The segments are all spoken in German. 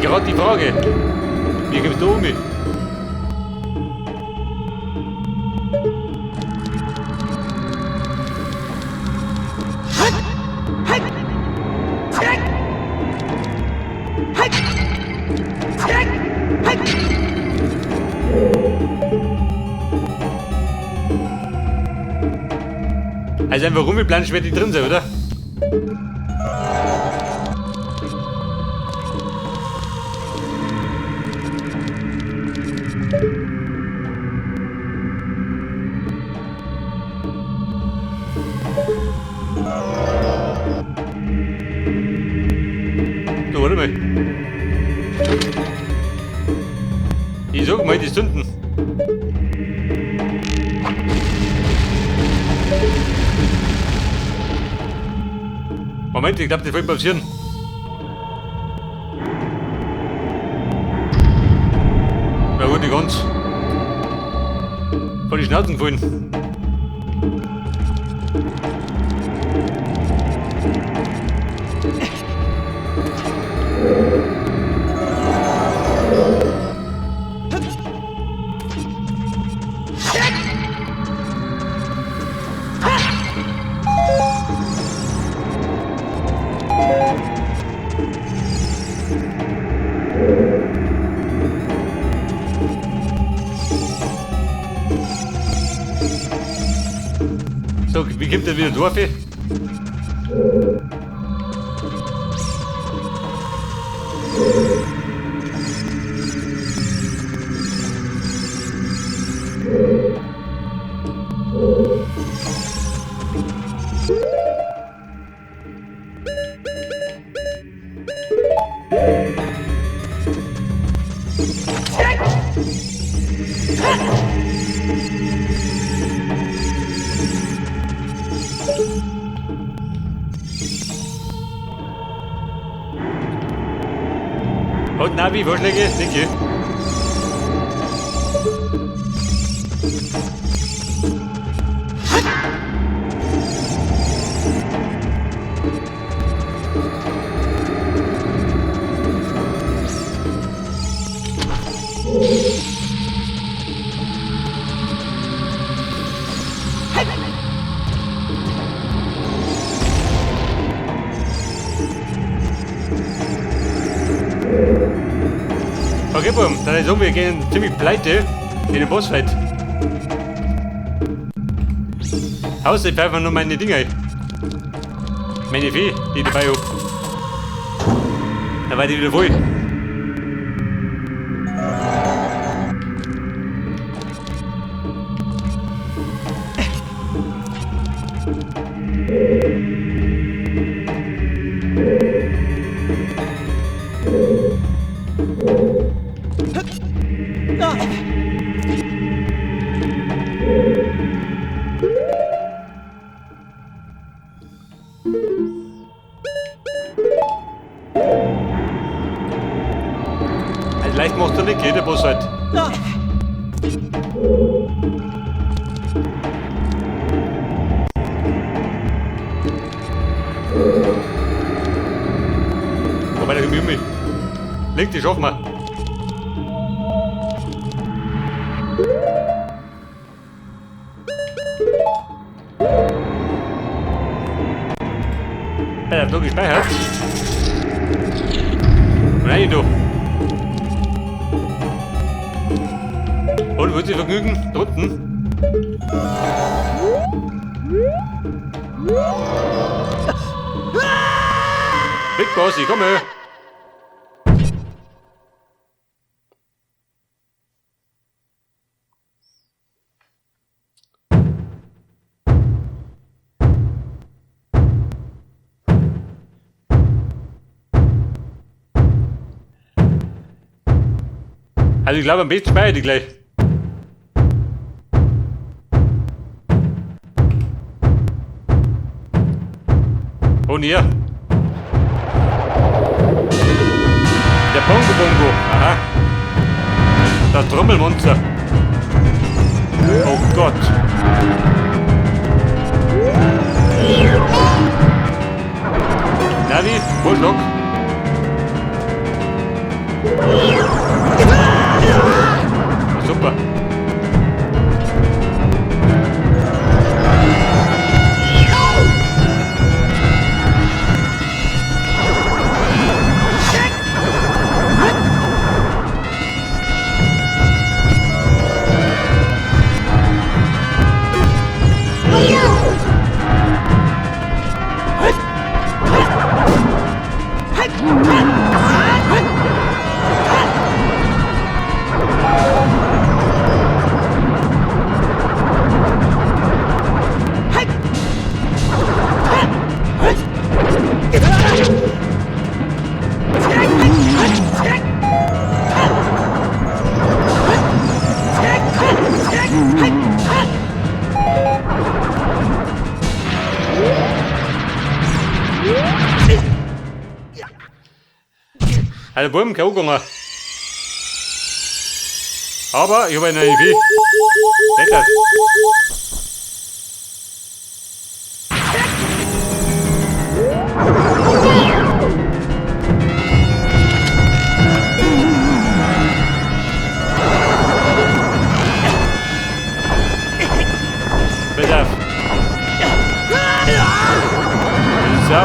Gerade die Frage. Wie kommst du um mich? Also einfach rumgelplanscht wird die drin sein, oder? So, warte mal. Ich sag mal, die Stunden. Moment, ich glaube, das wird passieren. Na gut, nicht ganz. Voll die Schnauzen gefallen. So, wie kommt der wieder durch? Und Navi, Vorschläge? Danke. Okay, Boom, dann ist wir gehen ziemlich pleite in den Bossfight. Außer ich pfeife nur meine Dinger. Meine Fee, die ich dabei hab. Da war die wieder voll. Leicht macht er nicht, der Bosheit. Wobei, der kommt um mich. Link, die schaffen wir. Er hat nur gespeichert. Nein, du. Und wird sie vergnügen? Drunten. Big Boss, ich komme. Also ich glaube, am besten speichere ich gleich. Und hier. Der Bongo Bongo. Aha. Das Trommelmonster. Oh Gott. Navi, Bulldock. Super. Also Buben, kein gegangen. Aber ich habe eine Idee. Nicht das. Pass auf. So.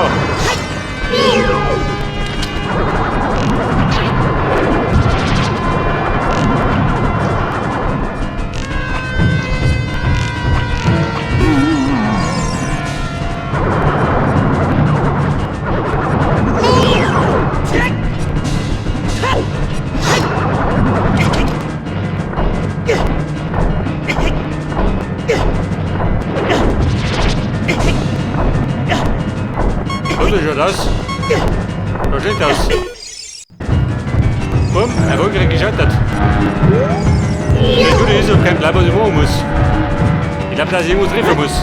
So schaut aus. So sieht aus. Bumm, erfolgreich gescheitert. Das Gute ist, ob kein Bleib, was ich machen muss. Ich glaube, dass ich irgendwo treffen muss.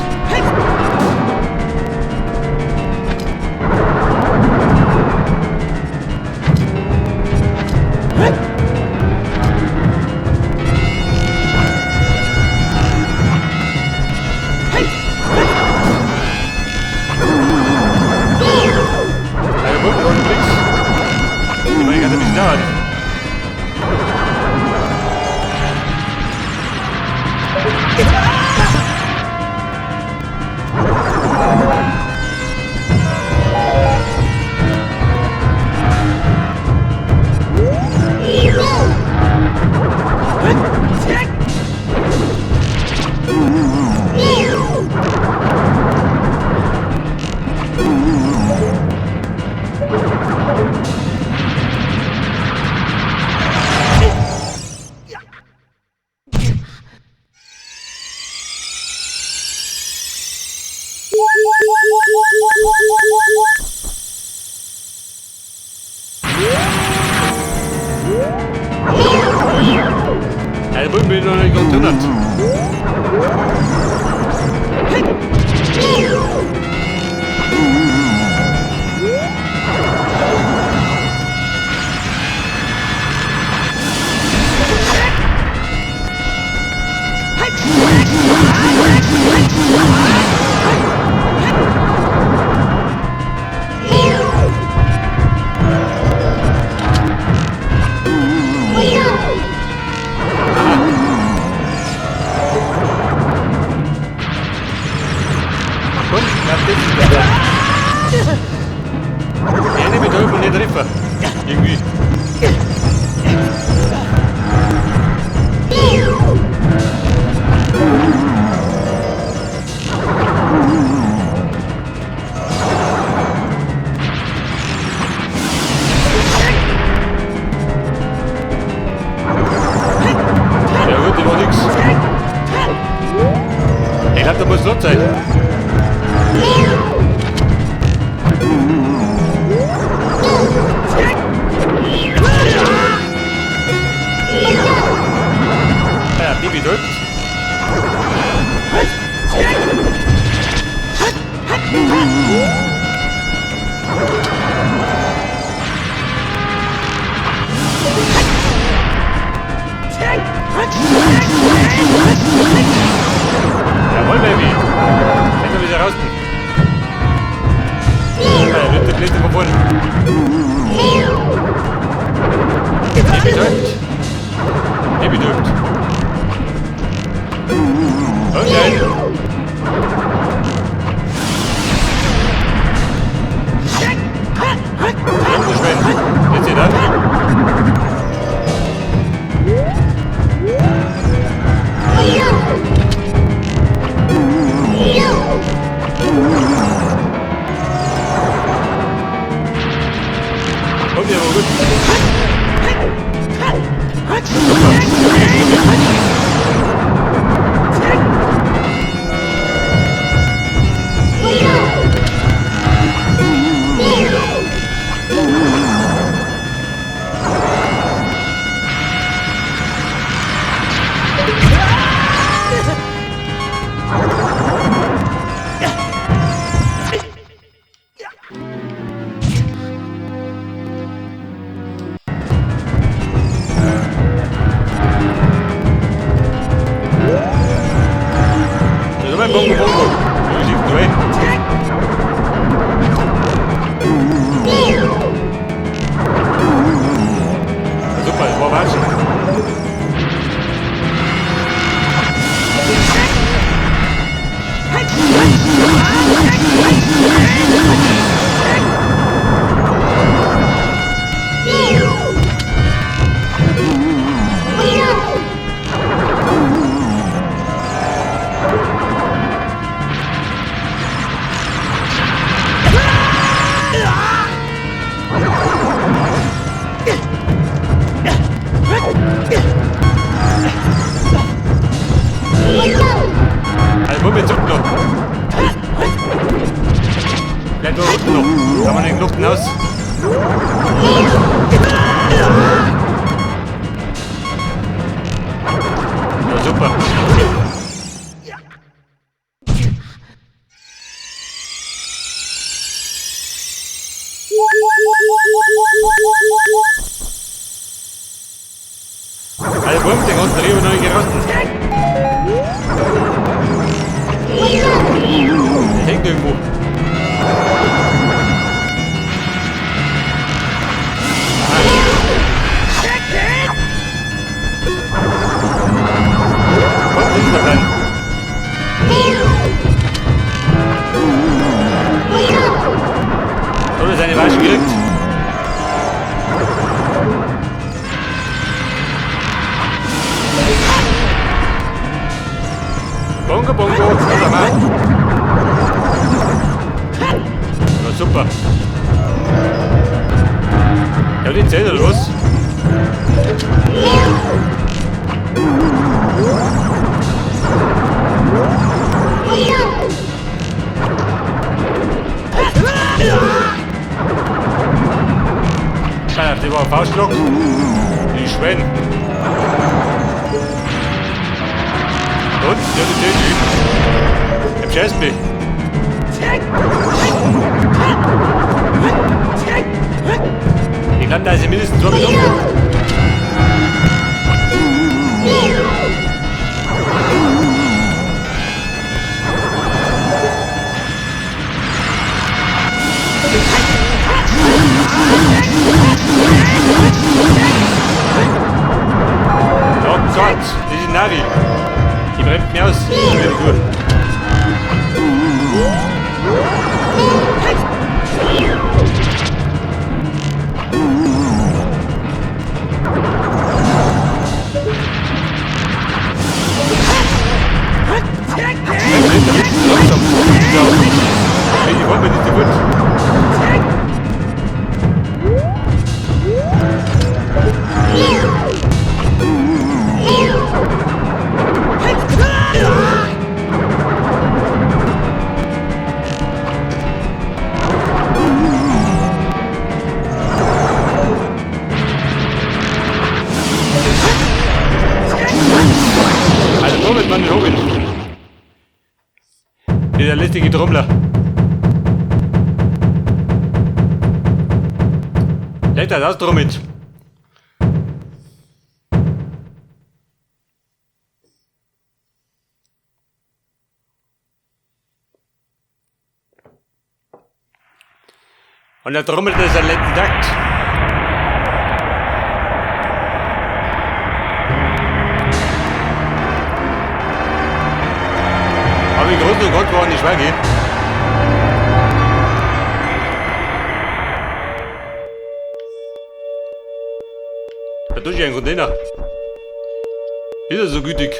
Album bin ich noch nicht getunnert. Eine Betäubung nicht treffen. Irgendwie. Ja gut, die war nix. Ich glaube, da muss Lot sein. Ja, Bibi dort. Ja, Nicht betäubt. Und dann. Jetzt hier dann. Kommt ja mal gut. Ein Bongo Bongo. Wie sieht du, ey? Super, das war was. Moment, zurück noch. Bleib da unten noch. Kann man den Luft hinaus? Ja, super. Also, Wurm, den ganzen Rio noch nicht gerostet. Der hängt irgendwo. Was ist das denn? Oder seine Wasche gekriegt? Bongo Bongo, was mal. Na super. Ja, die Zähne los. Schade, die war ein Faustschlag. Die Schwein. Und? Ja, die Zähne. Im Chesby. Ich glaube, da ist mindestens so mit umgekommen. Oh Gott, das ist Navi. Die bremst mir aus. Ich bin gut. Ich wollte mir nicht so gut. Also womit man den Hogan? Dieser listige Trommler. Leg das aus, Trommel. Und er trommelt das den letzten Takt. Aber im Großen und Ganzen war nicht wahr, da tue ich einen Container. Ist er so gütig?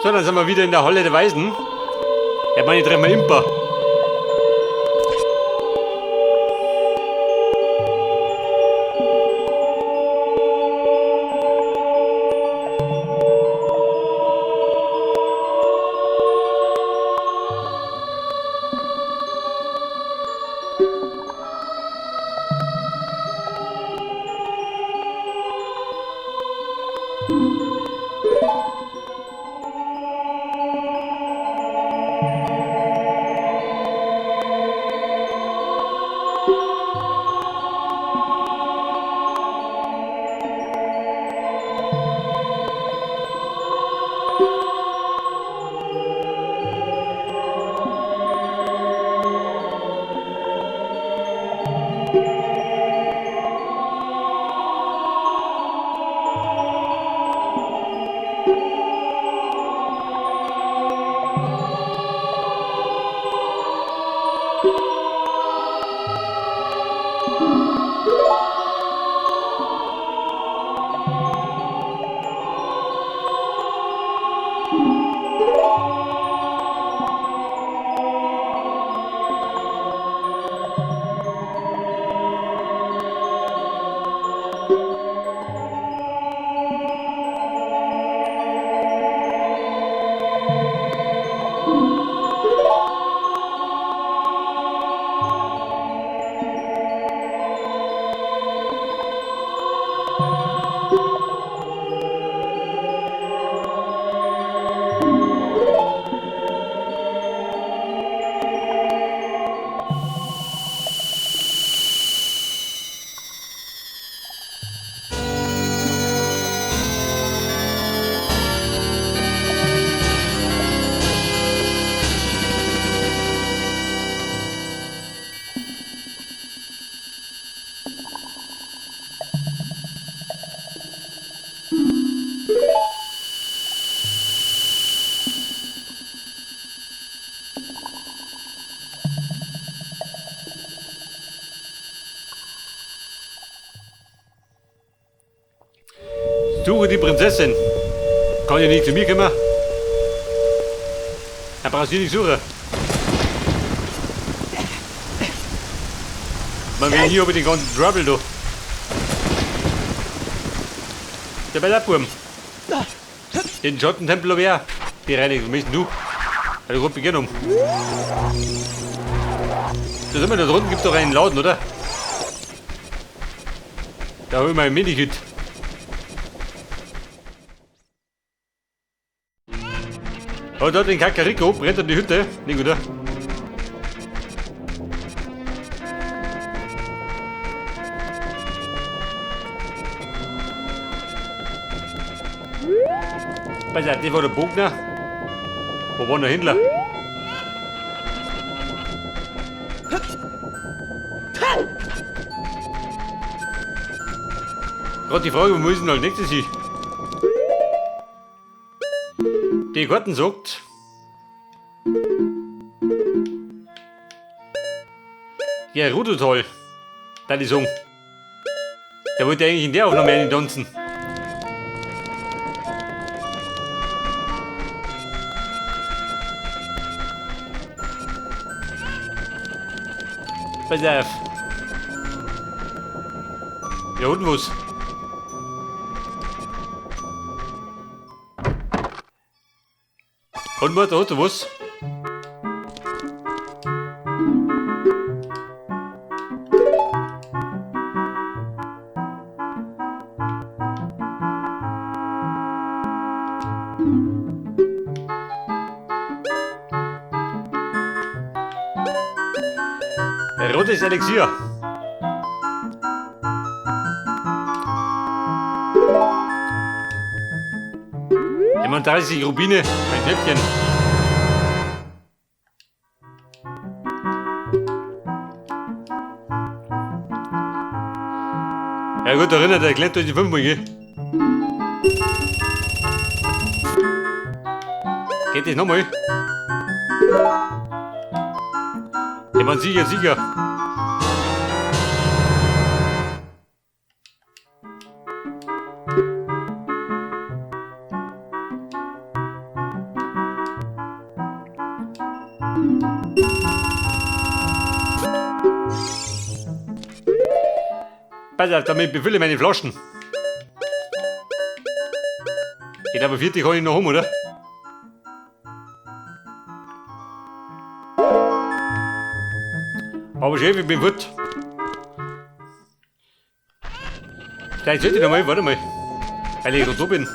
So, dann sind wir wieder in der Halle der Weisen. Ja, meine, ich treffe mal Imper. Suche die Prinzessin. Kann ich nicht zu mir kommen? Dann brauchst du nicht suchen. Man will hier über den ganzen Trouble da. Der bei der Buben. Den Schattentempel habe ich auch. Die Reinigung, wie bist du? Also gut, beginn um. Da sind wir, da drunten gibt es doch einen Laden, oder? Da habe ich mal ein Minikit. Aber dort den Kakariko brennt an die Hütte. Nicht, oder? Pass auf, das war der Bogner. Wo war der Händler? Gerade die Frage, wo müssen wir als nächstes hin? Die Karten sagt, ja, Rudotal, da die Song. Der wollte eigentlich in der Aufnahme einen tanzen. Pass auf. Ja, und was? Und was, da hat er was? Rotes Elixier. Jemand 30 Rubine, ein Knöpfchen. Ja gut, erinnert, er klemmt durch die 5 gell? Geht das nochmal? Jemand Sieger. Pass auf, damit befülle ich meine Flaschen. Ich glaube, 40 kann ich noch haben, oder? Aber Chef, ich bin fort. Vielleicht sollte ich noch mal, warte mal. Weil ich gerade da bin.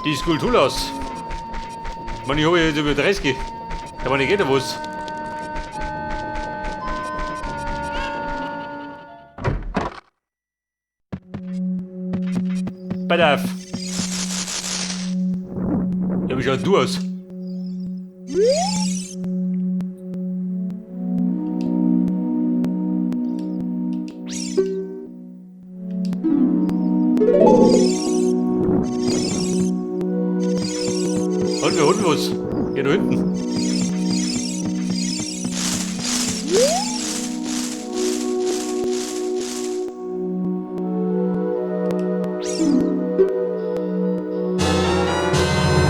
Die sieht cool aus. Ich meine, ich habe jetzt über 30. Da war nicht jeder was. Pass auf. Ja, wie schaut du aus? Und wir holen was. Hier da hinten.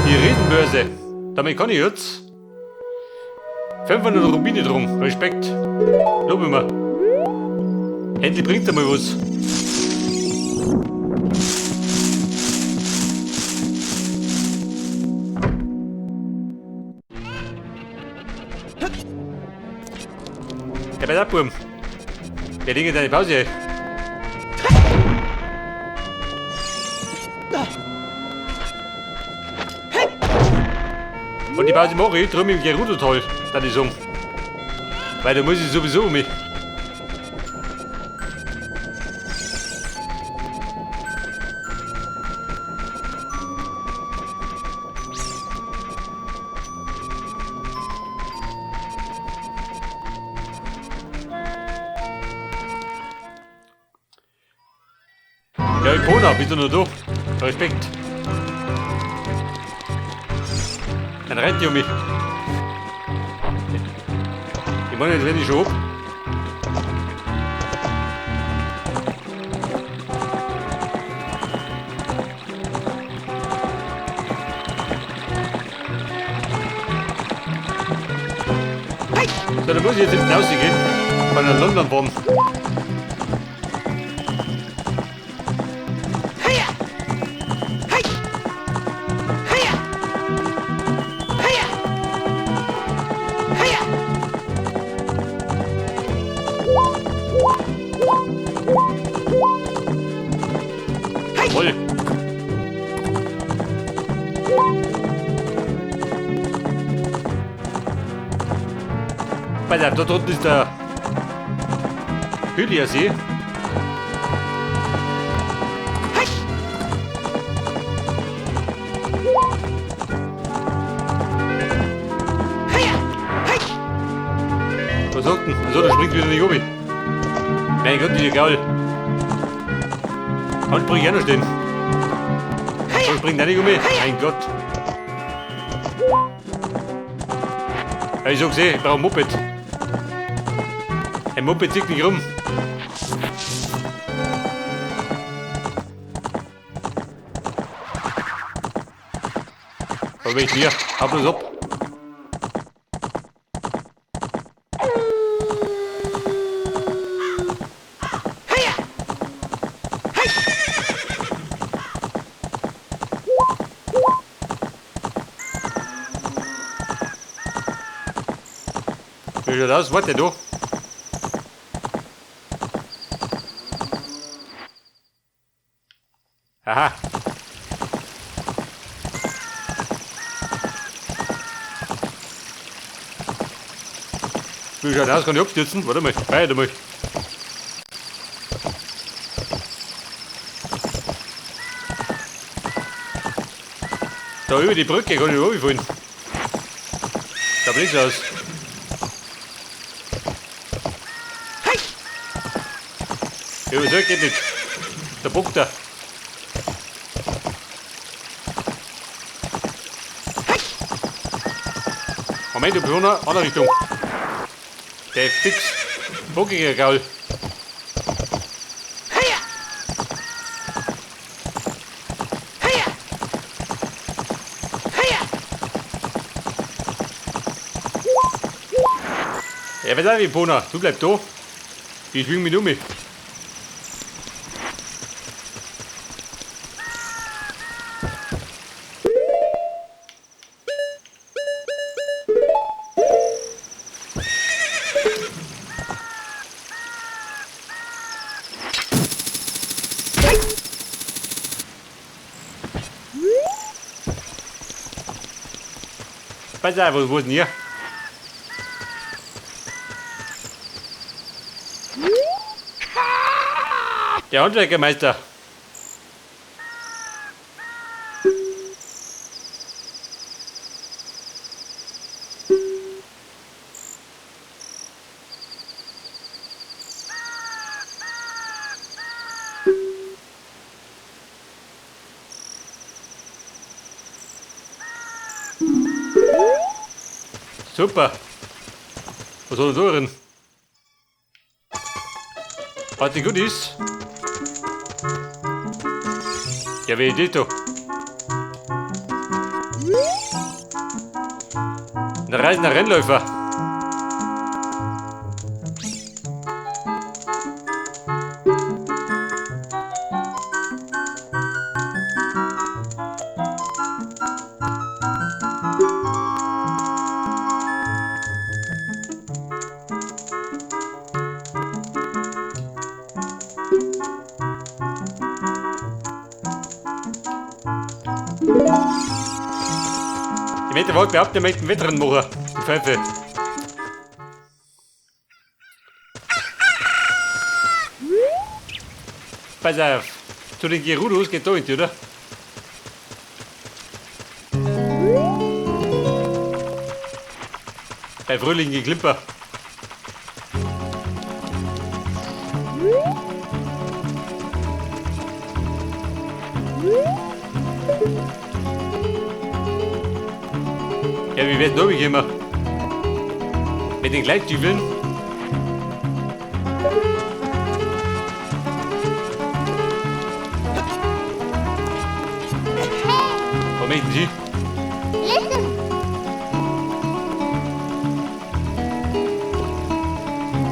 Die Riesenbörse. Damit kann ich jetzt 500 Rubine drum. Respekt. Lob mir mal. Endlich bringt er mal was. Ja, bei der Burm. Der Ding in deine Pause. Und die Pause mache ich drum im Gerudo-Tal, da die Song. Weil da muss ich sowieso um mich. Ja, Ipona, bist du noch da? Respekt. Dann rennt die um mich. Ich meine, jetzt renn ich schon ab. So, dann muss ich jetzt hinten rausgehen. Bei einer London-Bombe. Jawohl. Pass auf, dort unten ist der Hylia-See. Was sagt denn? Achso, da springt wieder nicht oben. Mein Gott, die Gaul. Kann spring ich auch noch stehen. So springt auch nicht um mich. Mein Gott. Ja, ich sag's ich brauche ein Moped. Ein Moped zieht nicht rum. Aber ich hier, hab bloß ab. Wie schaut das? Warte du. Aha. Wie schaut aus? Kann ich abstürzen? Warte mal, warte mal. Da über die Brücke kann ich runterfallen. Da bringt nichts aus. Über so geht nicht. Der bockt da. Moment, du bist in eine andere Richtung. Der ist fix. Bockiger Gaul. Ja, was auch wie Bona? Du bleib da. Ich schwing mich um mich. Pass auf, wo ist denn hier? Der Handwerkermeister. Super. Was soll da drin? Was die gut ist? Ja, wie ist das da? Ein reisender Rennläufer. Ich möchte wohl behaupten, ich möchte einen Wettrennen machen. Die Pfeife. Pass auf. Zu den Gerudos geht da hinten, oder? Bei Frühling geklimper. Ja, wie weit ich immer? Mit den Gleitstiefeln? Wo möchten Sie?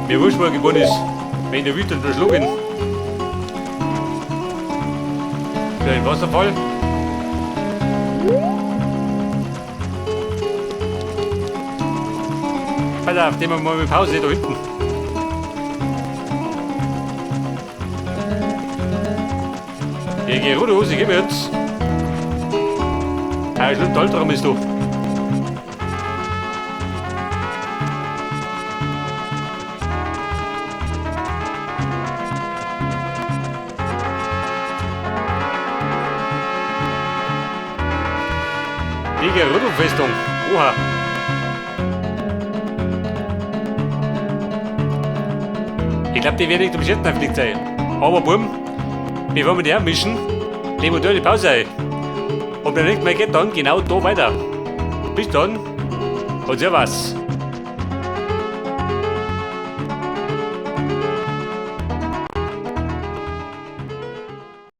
Mir wurscht, wo er geboren ist. Wenn der wütend verschlungen. Für einen Wasserfall. Pass auf, nehmen wir mal mit Pause da hinten. Ich gehe runter, ich gebe jetzt. Ah, schon der Albtraum ist da. Die Gerudo-Festung. Oha. Ich glaube, die werden nicht um Schatten fliegt sein. Aber Buben, bevor wir die abmischen, legen wir da die Pause ein. Und beim nächsten Mal geht dann genau da weiter. Bis dann und servus.